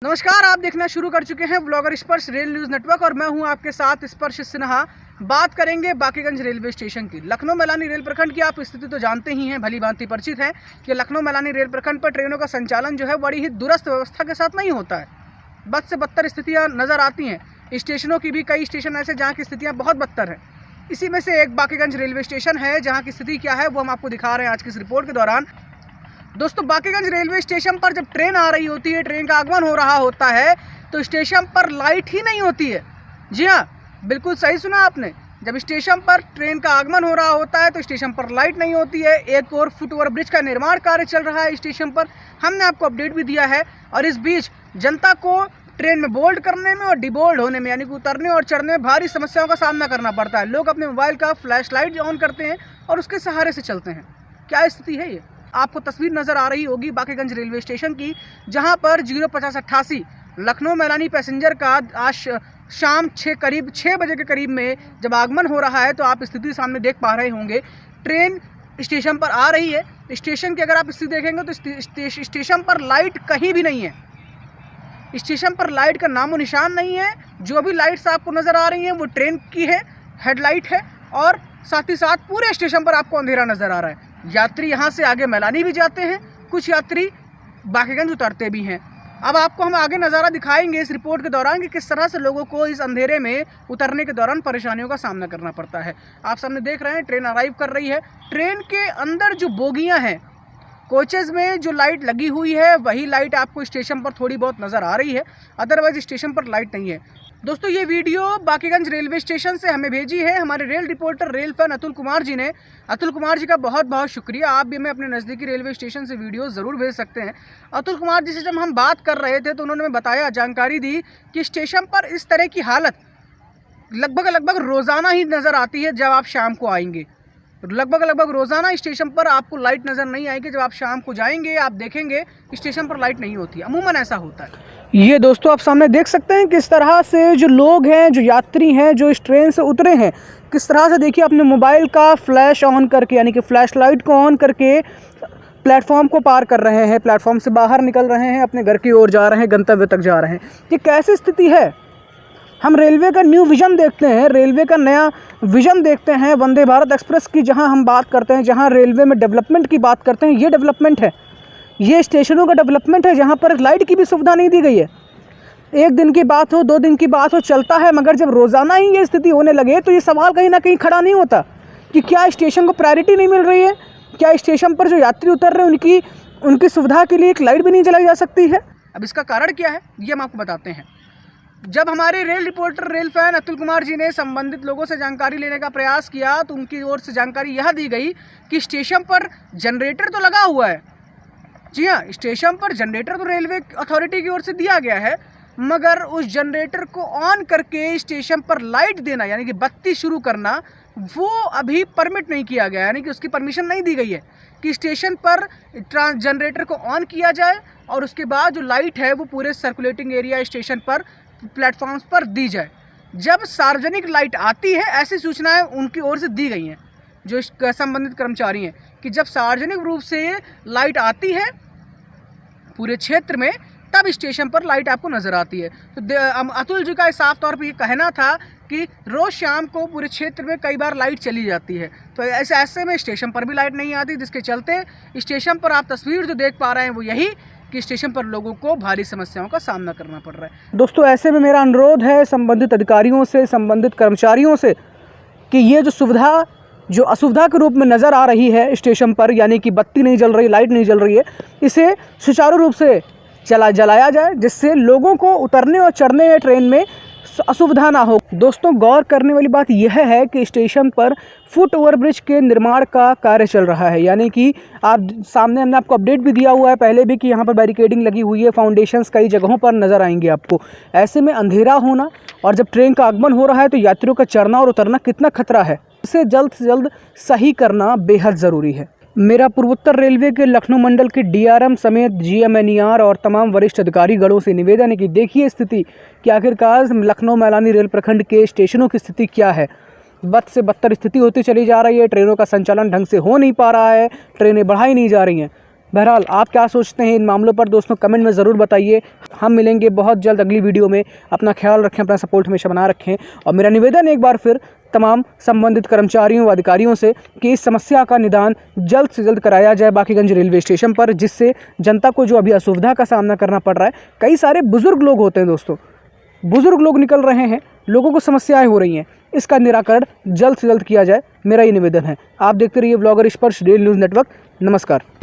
नमस्कार, आप देखना शुरू कर चुके हैं ब्लॉगर स्पर्श रेल न्यूज़ नेटवर्क और मैं हूं आपके साथ स्पर्श सिन्हा। बात करेंगे बाकीगंज रेलवे स्टेशन की। लखनऊ मैलानी रेल प्रखंड की आप स्थिति तो जानते ही हैं, भली भांति परिचित है कि लखनऊ मैलानी रेल प्रखंड पर ट्रेनों का संचालन जो है बड़ी ही दुरुस्त व्यवस्था के साथ नहीं होता है। बद से बदतर स्थितियाँ नज़र आती हैं। स्टेशनों की भी कई स्टेशन ऐसे जहाँ की स्थितियाँ बहुत बदतर हैं। इसी में से एक बाकीगंज रेलवे स्टेशन है जहाँ की स्थिति क्या है वो हम आपको दिखा रहे हैं आज की इस रिपोर्ट के दौरान। दोस्तों, बाकीगंज रेलवे स्टेशन पर जब ट्रेन आ रही होती है, ट्रेन का आगमन हो रहा होता है तो स्टेशन पर लाइट ही नहीं होती है। जी हाँ, बिल्कुल सही सुना आपने। जब स्टेशन पर ट्रेन का आगमन हो रहा होता है तो स्टेशन पर लाइट नहीं होती है। एक और फुट ओवर ब्रिज का निर्माण कार्य चल रहा है स्टेशन पर, हमने आपको अपडेट भी दिया है। और इस बीच जनता को ट्रेन में बोल्ड करने में और डिबोल्ड होने में, यानी कि उतरने और चढ़ने में भारी समस्याओं का सामना करना पड़ता है। लोग अपने मोबाइल का फ्लैश लाइट ऑन करते हैं और उसके सहारे से चलते हैं। क्या स्थिति है ये? आपको तस्वीर नज़र आ रही होगी बाकीगंज रेलवे स्टेशन की, जहां पर 05088 लखनऊ मैलानी पैसेंजर का आज शाम करीब 6 बजे के करीब में जब आगमन हो रहा है तो आप स्थिति सामने देख पा रहे होंगे। ट्रेन स्टेशन पर आ रही है। स्टेशन की अगर आप स्थिति देखेंगे तो स्टेशन पर लाइट कहीं भी नहीं है। स्टेशन पर लाइट का नामो निशान नहीं है। जो भी लाइट्स आपको नज़र आ रही हैं वो ट्रेन की है, हेडलाइट है, और साथ ही साथ पूरे स्टेशन पर आपको अंधेरा नज़र आ रहा है। यात्री यहाँ से आगे मैलानी भी जाते हैं, कुछ यात्री बाकीगंज उतरते भी हैं। अब आपको हम आगे नज़ारा दिखाएंगे इस रिपोर्ट के दौरान कि किस तरह से लोगों को इस अंधेरे में उतरने के दौरान परेशानियों का सामना करना पड़ता है। आप सामने देख रहे हैं ट्रेन अराइव कर रही है। ट्रेन के अंदर जो बोगियां हैं, कोचेज़ में जो लाइट लगी हुई है वही लाइट आपको स्टेशन पर थोड़ी बहुत नज़र आ रही है, अदरवाइज स्टेशन पर लाइट नहीं है। दोस्तों, ये वीडियो बाकीगंज रेलवे स्टेशन से हमें भेजी है हमारे rail reporter rail fan Atul Kumar ji ने। अतुल कुमार जी का बहुत बहुत शुक्रिया। आप भी हमें अपने नज़दीकी रेलवे स्टेशन से वीडियो ज़रूर भेज सकते हैं। अतुल कुमार जी से जब हम बात कर रहे थे तो उन्होंने हमें बताया, जानकारी दी कि स्टेशन पर इस तरह की हालत लगभग रोज़ाना ही नज़र आती है। जब आप शाम को आएंगे लगभग रोज़ाना स्टेशन पर आपको लाइट नज़र नहीं आएगी। जब आप शाम को जाएंगे आप देखेंगे स्टेशन पर लाइट नहीं होती, अमूमन ऐसा होता है। ये दोस्तों आप सामने देख सकते हैं किस तरह से जो लोग हैं, जो यात्री हैं, जो इस ट्रेन से उतरे हैं, किस तरह से देखिए अपने मोबाइल का फ्लैश ऑन करके, यानी कि फ्लैश लाइट को ऑन करके प्लेटफॉर्म को पार कर रहे हैं, प्लेटफॉर्म से बाहर निकल रहे हैं, अपने घर की ओर जा रहे हैं, गंतव्य तक जा रहे हैं। ये कैसी स्थिति है? हम रेलवे का न्यू विज़न देखते हैं, रेलवे का नया विज़न देखते हैं वंदे भारत एक्सप्रेस की, जहां हम बात करते हैं, जहां रेलवे में डेवलपमेंट की बात करते हैं। ये डेवलपमेंट है, ये स्टेशनों का डेवलपमेंट है, जहां पर लाइट की भी सुविधा नहीं दी गई है। एक दिन की बात हो, 2 दिन की बात हो, चलता है, मगर जब रोज़ाना ही ये स्थिति होने लगे तो ये सवाल कहीं ना कहीं खड़ा नहीं होता कि क्या स्टेशन को प्रायोरिटी नहीं मिल रही है? क्या स्टेशन पर जो यात्री उतर रहे हैं उनकी सुविधा के लिए एक लाइट भी नहीं जलाई जा सकती है? अब इसका कारण क्या है ये हम आपको बताते हैं। जब हमारे rail reporter rail fan Atul Kumar ji ने संबंधित लोगों से जानकारी लेने का प्रयास किया तो उनकी ओर से जानकारी यह दी गई कि स्टेशन पर जनरेटर तो लगा हुआ है। जी हाँ, स्टेशन पर जनरेटर तो रेलवे अथॉरिटी की ओर से दिया गया है, मगर उस जनरेटर को ऑन करके स्टेशन पर लाइट देना, यानी कि बत्ती शुरू करना, वो अभी परमिट नहीं किया गया, यानी कि उसकी परमिशन नहीं दी गई है कि स्टेशन पर जनरेटर को ऑन किया जाए और उसके बाद जो लाइट है वो पूरे सर्कुलेटिंग एरिया स्टेशन पर, प्लेटफॉर्म्स पर दी जाए। जब सार्वजनिक लाइट आती है, ऐसी सूचनाएं उनकी ओर से दी गई हैं जो संबंधित कर्मचारी हैं कि जब सार्वजनिक रूप से लाइट आती है पूरे क्षेत्र में तब स्टेशन पर लाइट आपको नज़र आती है। तो अतुल जी का साफ तौर पर ये कहना था कि रोज़ शाम को पूरे क्षेत्र में कई बार लाइट चली जाती है, तो ऐसे में स्टेशन पर भी लाइट नहीं आती, जिसके चलते स्टेशन पर आप तस्वीर जो देख पा रहे हैं वो यही कि स्टेशन पर लोगों को भारी समस्याओं का सामना करना पड़ रहा है। दोस्तों, ऐसे में मेरा अनुरोध है संबंधित अधिकारियों से, संबंधित कर्मचारियों से कि ये जो सुविधा जो असुविधा के रूप में नज़र आ रही है स्टेशन पर, यानी कि बत्ती नहीं जल रही, लाइट नहीं जल रही है, इसे सुचारू रूप से जलाया जाए, जिससे लोगों को उतरने और चढ़ने में ट्रेन में असुविधा ना हो। दोस्तों, गौर करने वाली बात यह है कि स्टेशन पर फुट ओवर ब्रिज के निर्माण का कार्य चल रहा है, यानी कि आप सामने हमने आपको अपडेट भी दिया हुआ है पहले भी कि यहाँ पर बैरिकेडिंग लगी हुई है, फाउंडेशंस कई जगहों पर नज़र आएंगे आपको। ऐसे में अंधेरा होना और जब ट्रेन का आगमन हो रहा है तो यात्रियों का चढ़ना और उतरना कितना खतरा है, इसे जल्द से जल्द सही करना बेहद ज़रूरी है। मेरा पूर्वोत्तर रेलवे के लखनऊ मंडल के डीआरएम समेत जीएमएनईआर और तमाम वरिष्ठ अधिकारीगणों से निवेदन है कि देखिए स्थिति कि आखिरकार लखनऊ मैलानी रेल प्रखंड के स्टेशनों की स्थिति क्या है। बद से बदतर स्थिति होती चली जा रही है, ट्रेनों का संचालन ढंग से हो नहीं पा रहा है, ट्रेनें बढ़ाई नहीं जा रही हैं। बहरहाल आप क्या सोचते हैं इन मामलों पर दोस्तों, कमेंट में ज़रूर बताइए। हम मिलेंगे बहुत जल्द अगली वीडियो में। अपना ख्याल रखें, अपना सपोर्ट हमेशा बना रखें। और मेरा निवेदन एक बार फिर तमाम संबंधित कर्मचारियों व अधिकारियों से कि इस समस्या का निदान जल्द से जल्द कराया जाए बाकीगंज रेलवे स्टेशन पर, जिससे जनता को जो अभी असुविधा का सामना करना पड़ रहा है। कई सारे बुज़ुर्ग लोग होते हैं दोस्तों, बुज़ुर्ग लोग निकल रहे हैं, लोगों को समस्याएं हो रही हैं, इसका निराकरण जल्द से जल्द किया जाए, मेरा ये निवेदन है। आप देखते रहिए व्लॉगर स्पर्श रेल न्यूज़ नेटवर्क। नमस्कार।